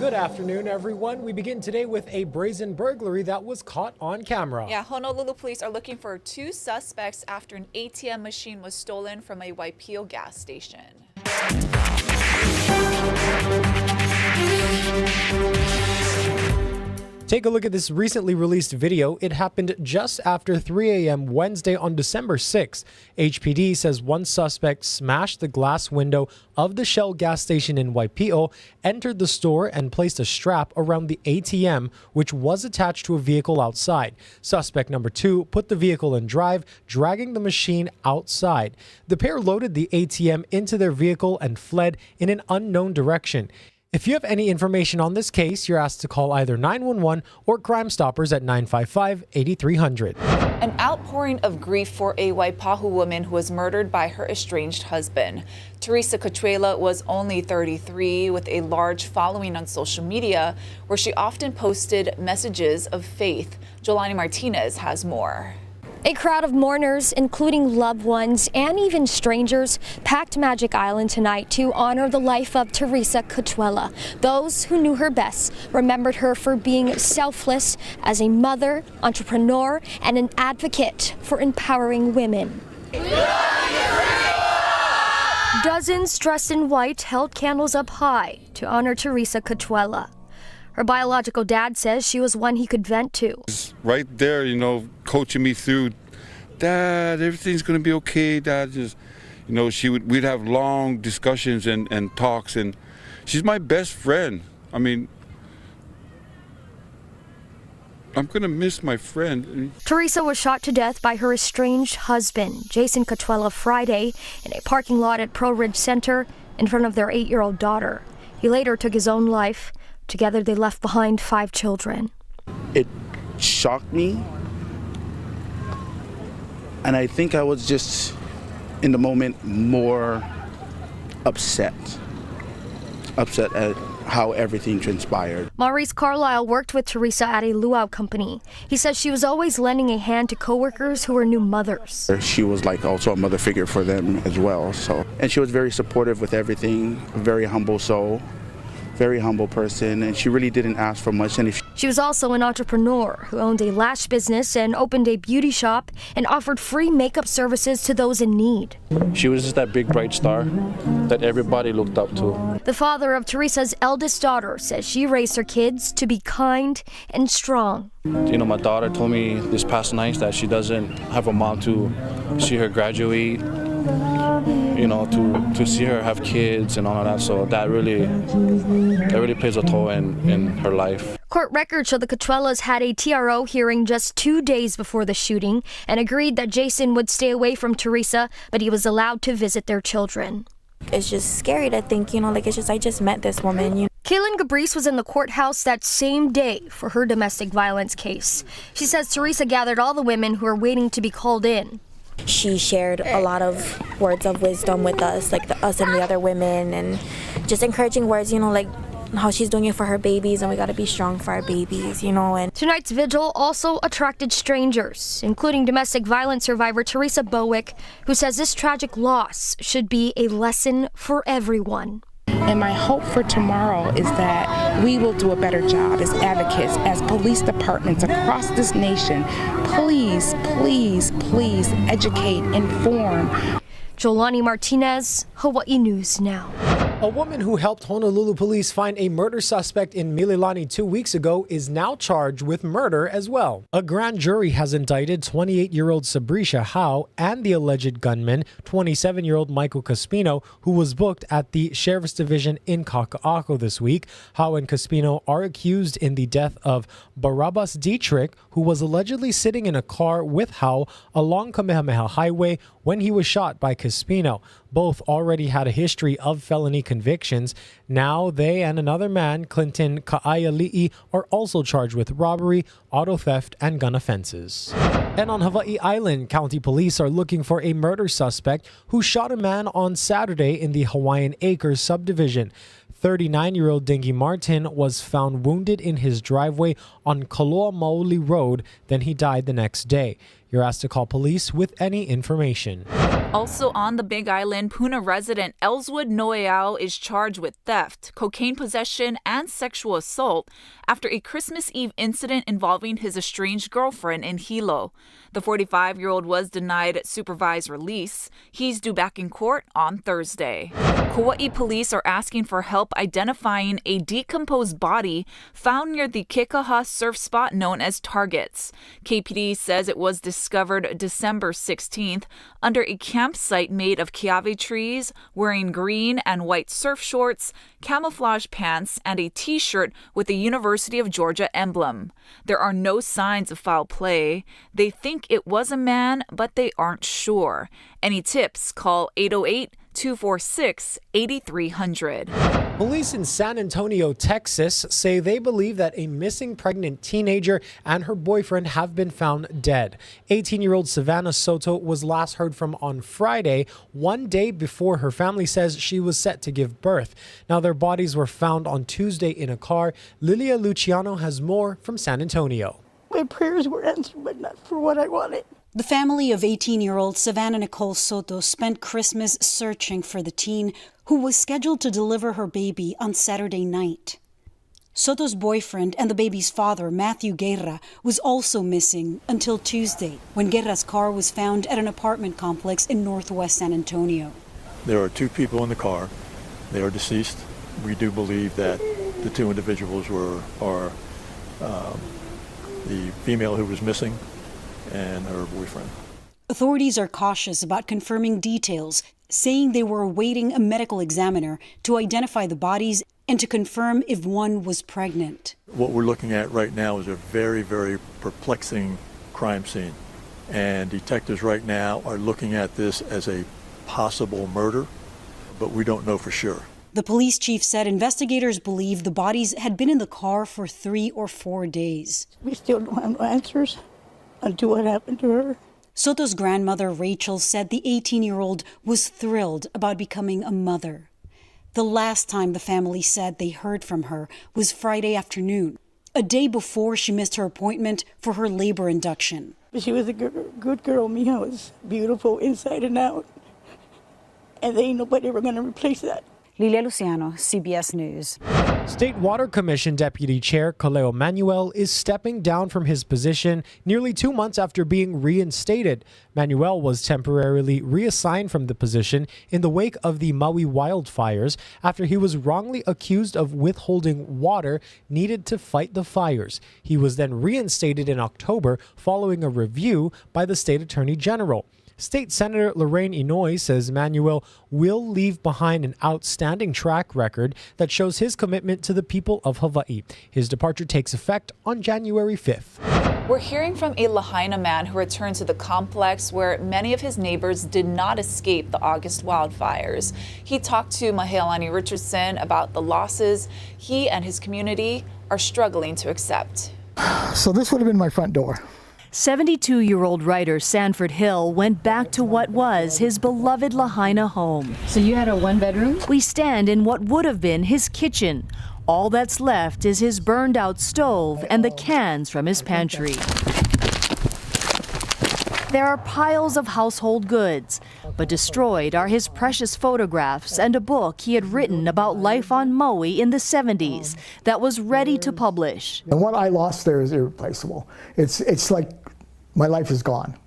Good afternoon, everyone. We begin today with a brazen burglary that was caught on camera. Yeah, Honolulu police are looking for 2 suspects after an ATM machine was stolen from a Waipio gas station. Take a look at this recently released video. It happened just after 3 a.m. Wednesday on December 6th. HPD says one suspect smashed the glass window of the Shell gas station in Waipio, entered the store, and placed a strap around the ATM, which was attached to a vehicle outside. Suspect number 2 put the vehicle in drive, dragging the machine outside. The pair loaded the ATM into their vehicle and fled in an unknown direction. If you have any information on this case, you're asked to call either 911 or Crime Stoppers at 955-8300. An outpouring of grief for a Waipahu woman who was murdered by her estranged husband. Teresa Katuella was only 33 with a large following on social media where she often posted messages of faith. Jolani Martinez has more. A crowd of mourners, including loved ones and even strangers, packed Magic Island tonight to honor the life of Teresa Katuella. Those who knew her best remembered her for being selfless as a mother, entrepreneur, and an advocate for empowering women. Dozens dressed in white held candles up high to honor Teresa Katuella. Her biological dad says she was one he could vent to. Right there, you know, coaching me through, Dad, everything's gonna be okay, Dad. Just, you know, we'd have long discussions and talks, and she's my best friend. I mean, I'm gonna miss my friend. Teresa was shot to death by her estranged husband, Jason Katuella, Friday in a parking lot at Pro Ridge Center in front of their 8-year-old daughter. He later took his own life. Together, they left behind 5 children. It shocked me, and I think I was just, in the moment, more upset at how everything transpired. Maurice Carlisle worked with Teresa at a luau company. He says she was always lending a hand to coworkers who were new mothers. She was like also a mother figure for them as well. And she was very supportive with everything, a very humble soul. Very humble person, and she really didn't ask for much. She was also an entrepreneur who owned a lash business and opened a beauty shop and offered free makeup services to those in need. She was just that big bright star that everybody looked up to. The father of Teresa's eldest daughter says she raised her kids to be kind and strong. You know, my daughter told me this past night that she doesn't have a mom to see her graduate, you know, to see her have kids and all of that. So that really plays a toll in her life. Court records show the Katuellas had a TRO hearing just 2 days before the shooting and agreed that Jason would stay away from Teresa, but he was allowed to visit their children. It's just scary to think, you know, like I just met this woman, you know. Kaylin Gabrice was in the courthouse that same day for her domestic violence case. She says Teresa gathered all the women who are waiting to be called in. She shared a lot of words of wisdom with us, like us and the other women, and just encouraging words, you know, like how she's doing it for her babies, and we got to be strong for our babies, you know. And tonight's vigil also attracted strangers, including domestic violence survivor Teresa Bowick, who says this tragic loss should be a lesson for everyone. And my hope for tomorrow is that we will do a better job as advocates, as police departments across this nation. Please, please, please educate, inform. Jolani Martinez, Hawaii News Now. A woman who helped Honolulu police find a murder suspect in Mililani 2 weeks ago is now charged with murder as well. A grand jury has indicted 28-year-old Sabrisha Howe and the alleged gunman, 27-year-old Michael Caspino, who was booked at the Sheriff's Division in Kaka'ako this week. Howe and Caspino are accused in the death of Barabbas Dietrich, who was allegedly sitting in a car with Howe along Kamehameha Highway when he was shot by Caspino. Both already had a history of felony convictions. Now they and another man, Clinton Ka'aiali'i, are also charged with robbery, auto theft, and gun offenses. And on Hawaii Island, county police are looking for a murder suspect who shot a man on Saturday in the Hawaiian Acres subdivision. 39-year-old Dingy Martin was found wounded in his driveway on Kaloa Maoli Road. Then he died the next day. You're asked to call police with any information. Also on the Big Island, Puna resident Ellswood Noeau is charged with theft, cocaine possession, and sexual assault after a Christmas Eve incident involving his estranged girlfriend in Hilo. The 45-year-old was denied supervised release. He's due back in court on Thursday. Kauai police are asking for help identifying a decomposed body found near the Kekaha surf spot known as Targets. KPD says it was discovered December 16th under a campsite made of kiawe trees, wearing green and white surf shorts, camouflage pants, and a t-shirt with a University of Georgia emblem. There are no signs of foul play. They think it was a man, but they aren't sure. Any tips? Call 808-246-8300. Police in San Antonio, Texas say they believe that a missing pregnant teenager and her boyfriend have been found dead. 18-year-old Savannah Soto was last heard from on Friday, one day before her family says she was set to give birth. Now their bodies were found on Tuesday in a car. Lilia Luciano has more from San Antonio. My prayers were answered, but not for what I wanted. The family of 18-year-old Savannah Nicole Soto spent Christmas searching for the teen who was scheduled to deliver her baby on Saturday night. Soto's boyfriend and the baby's father, Matthew Guerra, was also missing until Tuesday, when Guerra's car was found at an apartment complex in northwest San Antonio. There are two people in the car. They are deceased. We do believe that the two individuals are the female who was missing and her boyfriend. Authorities are cautious about confirming details, saying they were awaiting a medical examiner to identify the bodies and to confirm if one was pregnant. What we're looking at right now is a very, very perplexing crime scene. And detectives right now are looking at this as a possible murder, but we don't know for sure. The police chief said investigators believe the bodies had been in the car for 3 or 4 days. We still don't have no answers onto what happened to her. Soto's grandmother, Rachel, said the 18-year-old was thrilled about becoming a mother. The last time the family said they heard from her was Friday afternoon, a day before she missed her appointment for her labor induction. She was a good girl. Mija was beautiful inside and out. And there ain't nobody ever going to replace that. Lilia Luciano, CBS News. State Water Commission Deputy Chair Kaleo Manuel is stepping down from his position nearly 2 months after being reinstated. Manuel was temporarily reassigned from the position in the wake of the Maui wildfires after he was wrongly accused of withholding water needed to fight the fires. He was then reinstated in October following a review by the State Attorney General. State Senator Lorraine Inouye says Manuel will leave behind an outstanding track record that shows his commitment to the people of Hawaii. His departure takes effect on January 5th. We're hearing from a Lahaina man who returned to the complex where many of his neighbors did not escape the August wildfires. He talked to Mahealani Richardson about the losses he and his community are struggling to accept. So this would have been my front door. 72-year-old writer Sanford Hill went back to what was his beloved Lahaina home. So you had a one-bedroom? We stand in what would have been his kitchen. All that's left is his burned-out stove and the cans from his pantry. There are piles of household goods, but destroyed are his precious photographs and a book he had written about life on Maui in the 70s that was ready to publish. And what I lost there is irreplaceable. It's like my life is gone.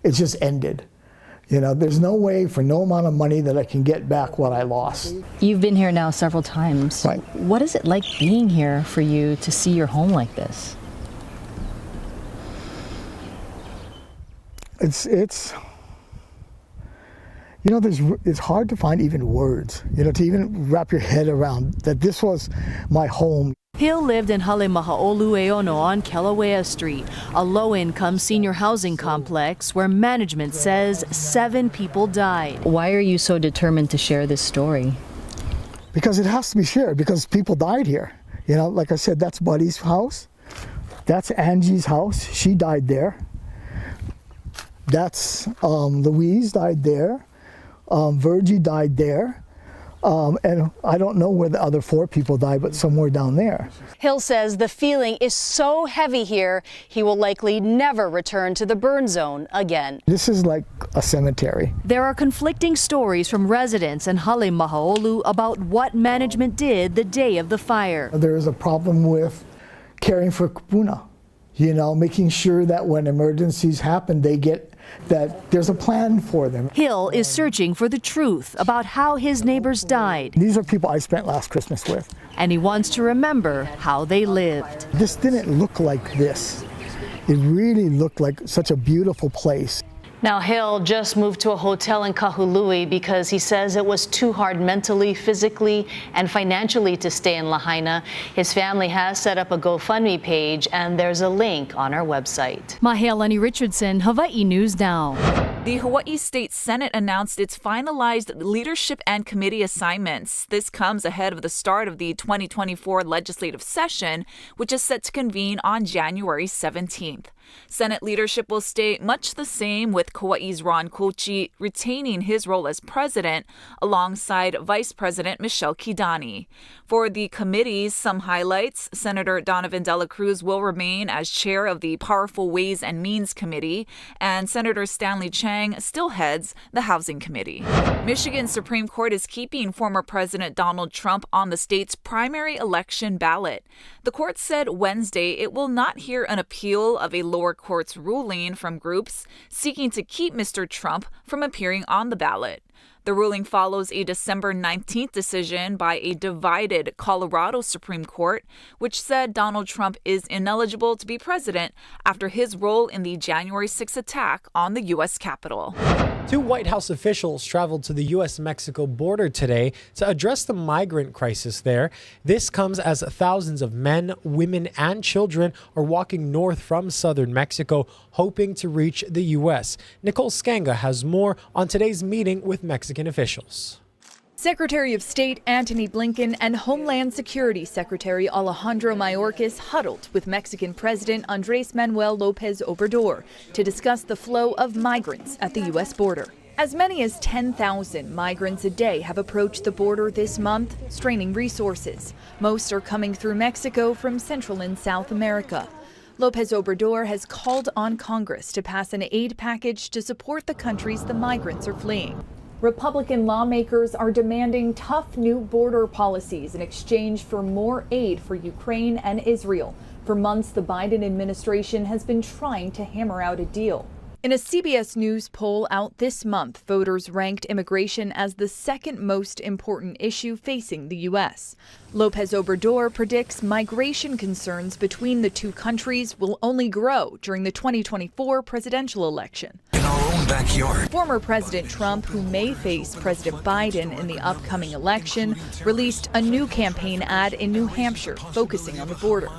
It's just ended. You know, there's no way for no amount of money that I can get back what I lost. You've been here now several times. Right. What is it like being here for you to see your home like this? It's you know, it's hard to find even words, you know, to even wrap your head around that this was my home. Hill lived in Halemahaolueono on Kilauea Street, a low-income senior housing complex where management says 7 people died. Why are you so determined to share this story? Because it has to be shared, because people died here. You know, like I said, that's Buddy's house. That's Angie's house. She died there. That's Louise died there. Virgie died there. And I don't know where the other 4 people died, but somewhere down there. Hill says the feeling is so heavy here, he will likely never return to the burn zone again. This is like a cemetery. There are conflicting stories from residents in Halemahaolu about what management did the day of the fire. There is a problem with caring for kupuna, you know, making sure that when emergencies happen, they get that there's a plan for them. Hill is searching for the truth about how his neighbors died. These are people I spent last Christmas with. And he wants to remember how they lived. This didn't look like this. It really looked like such a beautiful place. Now, Hill just moved to a hotel in Kahului because he says it was too hard mentally, physically, and financially to stay in Lahaina. His family has set up a GoFundMe page, and there's a link on our website. Mahealani Richardson, Hawaii News Now. The Hawaii State Senate announced its finalized leadership and committee assignments. This comes ahead of the start of the 2024 legislative session, which is set to convene on January 17th. Senate leadership will stay much the same, with Kauai's Ron Kochi retaining his role as president alongside Vice President Michelle Kidani. For the committees, some highlights: Senator Donovan Dela Cruz will remain as chair of the Powerful Ways and Means Committee, and Senator Stanley Chang still heads the Housing Committee. Michigan's Supreme Court is keeping former President Donald Trump on the state's primary election ballot. The court said Wednesday it will not hear an appeal of a lower court's ruling from groups seeking to keep Mr. Trump from appearing on the ballot. The ruling follows a December 19th decision by a divided Colorado Supreme Court, which said Donald Trump is ineligible to be president after his role in the January 6th attack on the U.S. Capitol. 2 White House officials traveled to the U.S.-Mexico border today to address the migrant crisis there. This comes as thousands of men, women, and children are walking north from southern Mexico, hoping to reach the U.S. Nicole Skanga has more on today's meeting with Mexican officials. Secretary of State Antony Blinken and Homeland Security Secretary Alejandro Mayorkas huddled with Mexican President Andrés Manuel López Obrador to discuss the flow of migrants at the U.S. border. As many as 10,000 migrants a day have approached the border this month, straining resources. Most are coming through Mexico from Central and South America. López Obrador has called on Congress to pass an aid package to support the countries the migrants are fleeing. Republican lawmakers are demanding tough new border policies in exchange for more aid for Ukraine and Israel. For months, the Biden administration has been trying to hammer out a deal. In a CBS News poll out this month, voters ranked immigration as the second most important issue facing the U.S. López Obrador predicts migration concerns between the two countries will only grow during the 2024 presidential election. In our own backyard. Former President Trump, who may face President Biden in the upcoming election, released a new campaign ad in New Hampshire focusing on the border.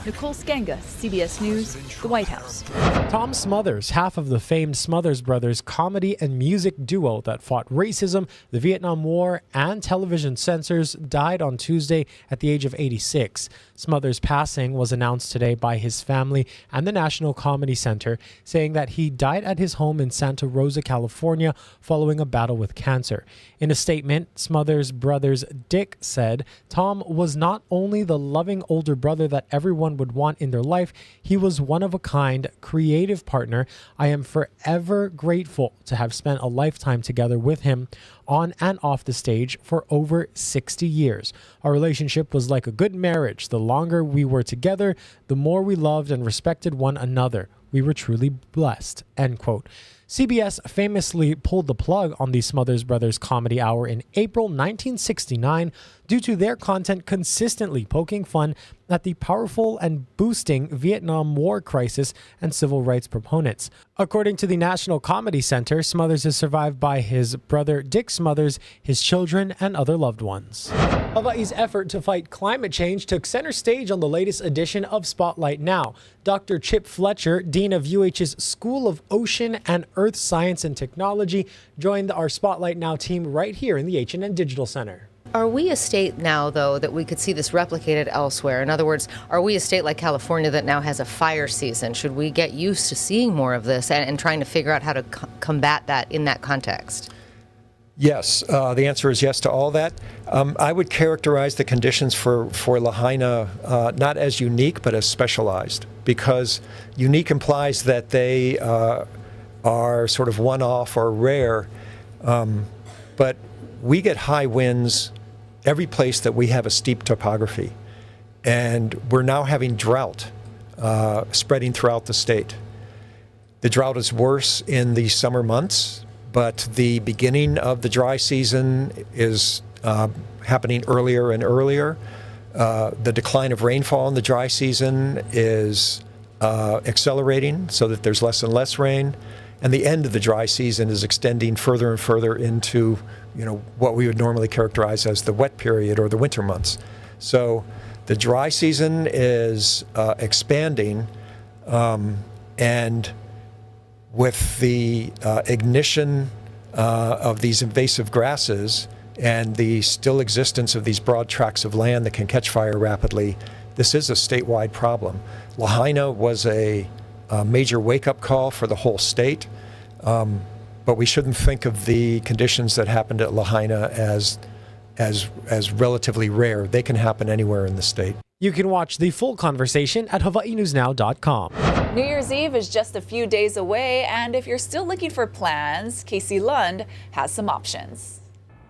Nicole Skanga, CBS News, the White House. Tom Smothers, half of the famed Smothers Brothers comedy and music duo that fought racism, the Vietnam War, and television censors, died on Tuesday at the age of 86. Smothers' passing was announced today by his family and the National Comedy Center, saying that he died at his home in Santa Rosa, California, following a battle with cancer. In a statement, Smothers' brothers Dick said, "Tom was not only the loving older brother that everyone would want in their life, he was one of a kind, creative partner. I am forever grateful to have spent a lifetime together with him on and off the stage for over 60 years. Our relationship was like a good marriage. The longer we were together, the more we loved and respected one another. We were truly blessed." End quote. CBS famously pulled the plug on the Smothers Brothers Comedy Hour in April 1969 due to their content consistently poking fun at the powerful and boosting Vietnam War crisis and civil rights proponents. According to the National Comedy Center, Smothers is survived by his brother Dick Smothers, his children, and other loved ones. Hawaii's effort to fight climate change took center stage on the latest edition of Spotlight Now. Dr. Chip Fletcher, Dean of UH's School of Ocean and Earth Science and Technology, joined our Spotlight Now team right here in the H&N Digital Center. Are we a state now, though, that we could see this replicated elsewhere? In other words, are we a state like California that now has a fire season? Should we get used to seeing more of this and trying to figure out how to combat that in that context? Yes, the answer is yes to all that. I would characterize the conditions for Lahaina not as unique, but as specialized, because unique implies that they are sort of one-off or rare, but we get high winds every place that we have a steep topography, and we're now having drought spreading throughout the state. The drought is worse in the summer months, but the beginning of the dry season is happening earlier and earlier. The decline of rainfall in the dry season is accelerating so that there's less and less rain, and the end of the dry season is extending further and further into what we would normally characterize as the wet period or the winter months. So the dry season is expanding, and with the ignition of these invasive grasses and the still existence of these broad tracts of land that can catch fire rapidly, this is a statewide problem. Lahaina was a major wake-up call for the whole state, but we shouldn't think of the conditions that happened at Lahaina as relatively rare. They can happen anywhere in the state. You can watch the full conversation at hawaiinewsnow.com. New Year's Eve is just a few days away, and if you're still looking for plans, Casey Lund has some options.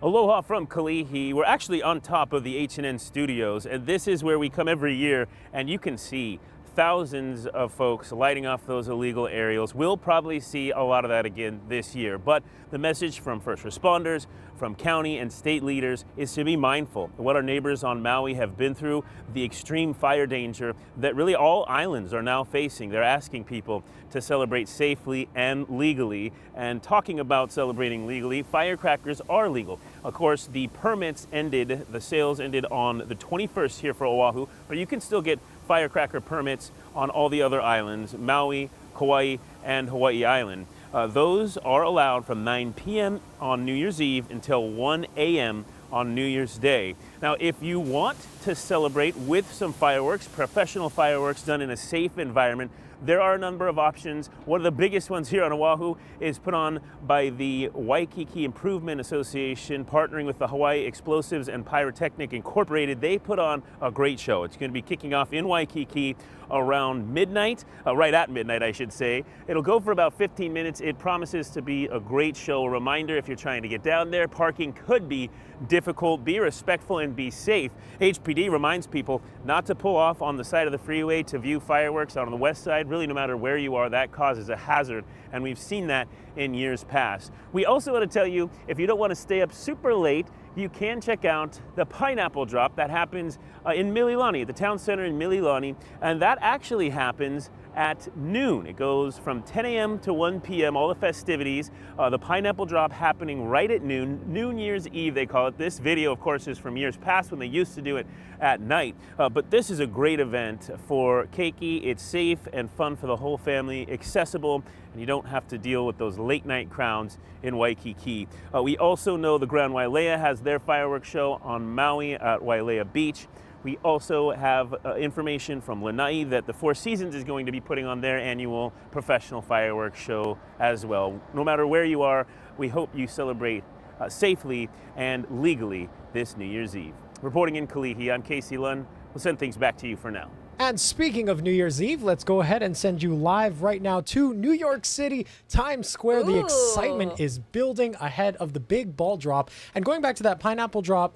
Aloha from Kalihi. We're actually on top of the H&N studios, and this is where we come every year, and you can see thousands of folks lighting off those illegal aerials. We'll probably see a lot of that again this year, but the message from first responders, from county and state leaders is to be mindful of what our neighbors on Maui have been through, the extreme fire danger that really all islands are now facing. They're asking people to celebrate safely and legally. And talking about celebrating legally, firecrackers are legal. Of course, the permits ended, the sales ended on the 21st here for Oahu, but you can still get firecracker permits on all the other islands, Maui, Kauai, and Hawaii Island. Those are allowed from 9 p.m. on New Year's Eve until 1 a.m. on New Year's Day. Now, if you want to celebrate with some fireworks, professional fireworks done in a safe environment, there are a number of options. One of the biggest ones here on Oahu is put on by the Waikiki Improvement Association, partnering with the Hawaii Explosives and Pyrotechnic Incorporated. They put on a great show. It's going to be kicking off in Waikiki around midnight, right at midnight, I should say. It'll go for about 15 minutes. It promises to be a great show. A reminder, if you're trying to get down there, parking could be difficult. Be respectful and be safe. HPD reminds people not to pull off on the side of the freeway to view fireworks on the west side. Really, no matter where you are, that causes a hazard, and we've seen that in years past. We also want to tell you, if you don't want to stay up super late, you can check out the pineapple drop that happens in Mililani, at the town center in Mililani, and that actually happens at noon. It goes from 10 a.m. to 1 p.m., all the festivities. The pineapple drop happening right at noon, New Year's Eve they call it. This video, of course, is from years past when they used to do it at night. But this is a great event for Keiki. It's safe and fun for the whole family, accessible, and you don't have to deal with those late night crowds in Waikiki. We also know the Grand Wailea has their fireworks show on Maui at Wailea Beach. We also have information from Lanai that the Four Seasons is going to be putting on their annual professional fireworks show as well. No matter where you are, we hope you celebrate safely and legally this New Year's Eve. Reporting in Kalihi, I'm Casey Lund. We'll send things back to you for now. And speaking of New Year's Eve, let's go ahead and send you live right now to New York City, Times Square. The excitement is building ahead of the big ball drop. And going back to that pineapple drop,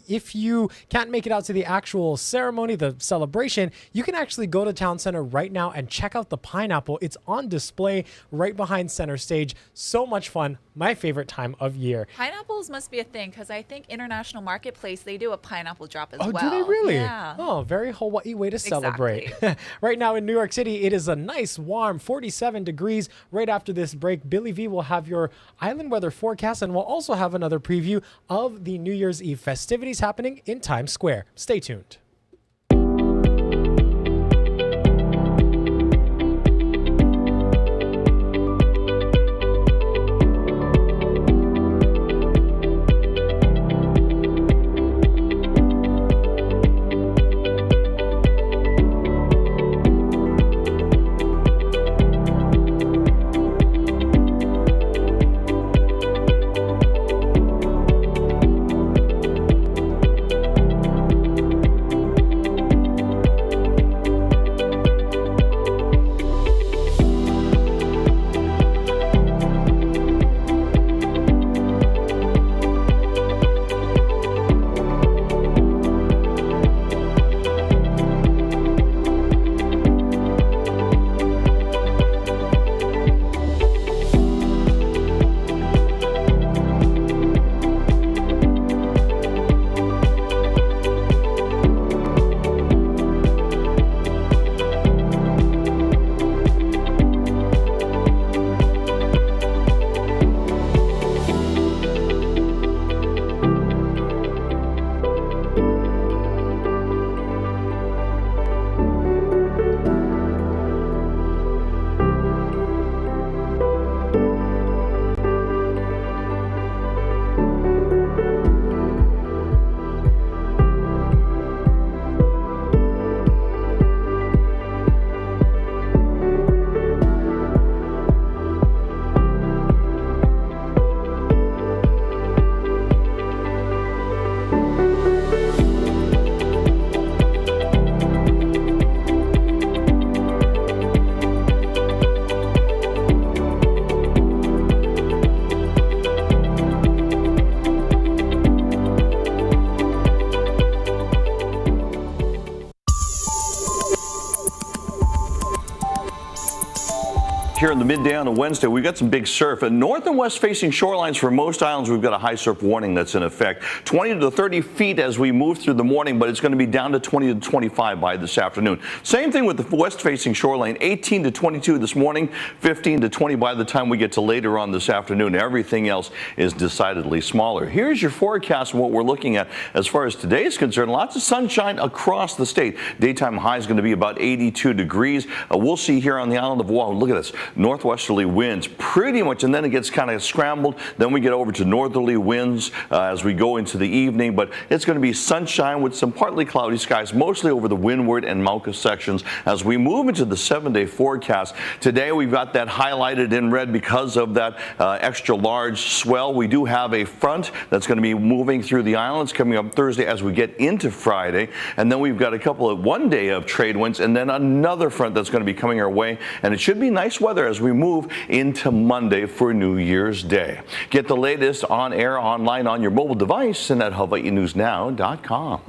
if you can't make it out to the actual ceremony, the celebration, you can actually go to Town Center right now and check out the pineapple. It's on display right behind center stage. So much fun. My favorite time of year. Pineapples must be a thing because I think International Marketplace, they do a pineapple drop as well. Oh, do they really? Yeah. Oh, very Hawaii way to celebrate. Exactly. Right now in New York City, it is a nice warm 47 degrees. Right after this break, Billy V will have your island weather forecast, and we'll also have another preview of the New Year's Eve festivities happening in Times Square. Stay tuned. Here in the midday on a Wednesday, we've got some big surf. And north and west facing shorelines for most islands, we've got a high surf warning that's in effect. 20 to 30 feet as we move through the morning, but it's going to be down to 20 to 25 by this afternoon. Same thing with the west facing shoreline, 18 to 22 this morning, 15 to 20 by the time we get to later on this afternoon. Everything else is decidedly smaller. Here's your forecast and what we're looking at as far as today is concerned. Lots of sunshine across the state. Daytime high is going to be about 82 degrees. We'll see here on the island of Oahu, look at this. Northwesterly winds pretty much, and then it gets kind of scrambled. Then we get over to northerly winds as we go into the evening, but it's going to be sunshine with some partly cloudy skies, mostly over the windward and Mauka sections. As we move into the 7-day forecast, today we've got that highlighted in red because of that extra large swell. We do have a front that's going to be moving through the islands coming up Thursday as we get into Friday, and then we've got a couple of 1 day of trade winds and then another front that's going to be coming our way, and it should be nice weather as we move into Monday for New Year's Day. Get the latest on air, online, on your mobile device, and at HawaiiNewsNow.com.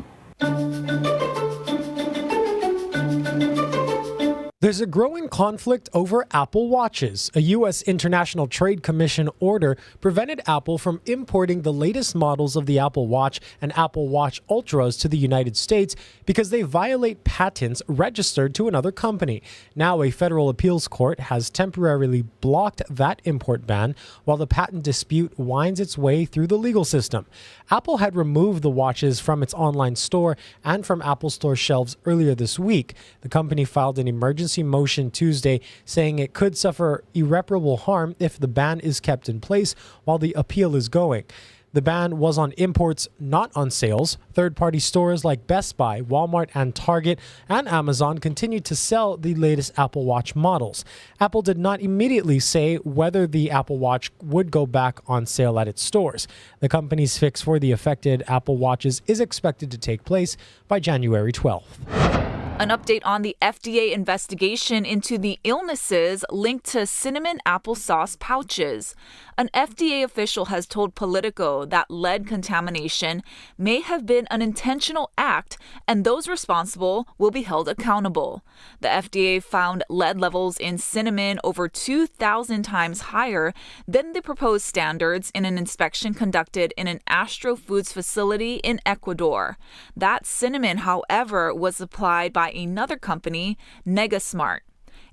There's a growing conflict over Apple Watches. A U.S. International Trade Commission order prevented Apple from importing the latest models of the Apple Watch and Apple Watch Ultras to the United States because they violate patents registered to another company. Now, a federal appeals court has temporarily blocked that import ban while the patent dispute winds its way through the legal system. Apple had removed the watches from its online store and from Apple Store shelves earlier this week. The company filed an emergency motion Tuesday saying it could suffer irreparable harm if the ban is kept in place while the appeal is going. The ban was on imports, not on sales. Third-party stores like Best Buy, Walmart, and Target and Amazon continued to sell the latest Apple Watch models. Apple did not immediately say whether the Apple Watch would go back on sale at its stores. The company's fix for the affected Apple Watches is expected to take place by January 12th. An update on the FDA investigation into the illnesses linked to cinnamon applesauce pouches. An FDA official has told Politico that lead contamination may have been an intentional act and those responsible will be held accountable. The FDA found lead levels in cinnamon over 2,000 times higher than the proposed standards in an inspection conducted in an Astro Foods facility in Ecuador. That cinnamon, however, was supplied by another company, Negasmart.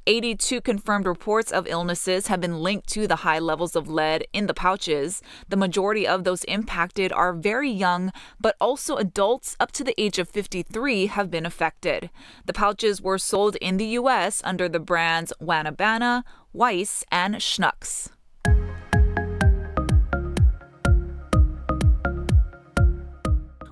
82 confirmed reports of illnesses have been linked to the high levels of lead in the pouches. The majority of those impacted are very young, but also adults up to the age of 53 have been affected. The pouches were sold in the U.S. under the brands Wanabana, Weiss, and Schnucks.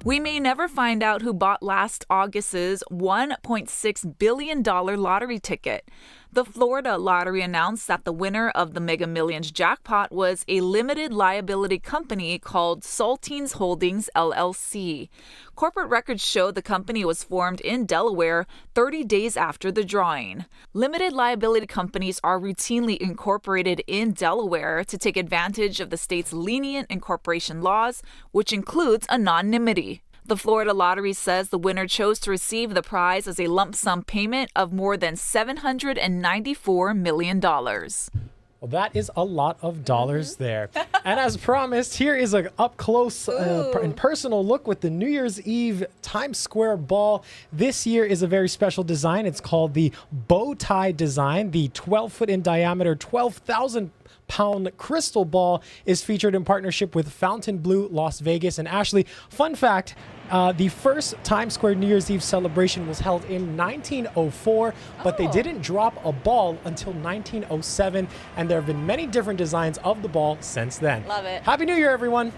We may never find out who bought last August's $1.6 billion lottery ticket. The Florida lottery announced that the winner of the Mega Millions jackpot was a limited liability company called Saltines Holdings, LLC. Corporate records show the company was formed in Delaware 30 days after the drawing. Limited liability companies are routinely incorporated in Delaware to take advantage of the state's lenient incorporation laws, which includes anonymity. The Florida Lottery says the winner chose to receive the prize as a lump sum payment of more than $794 million. Well, that is a lot of dollars there. And as promised, here is an up-close and personal look with the New Year's Eve Times Square ball. This year is a very special design. It's called the bow tie design. The 12-foot in diameter, 12,000-pound crystal ball is featured in partnership with Fontainebleau Las Vegas. And Ashley, fun fact, the first Times Square New Year's Eve celebration was held in 1904, but they didn't drop a ball until 1907, and there have been many different designs of the ball since then. Love it. Happy New Year, everyone.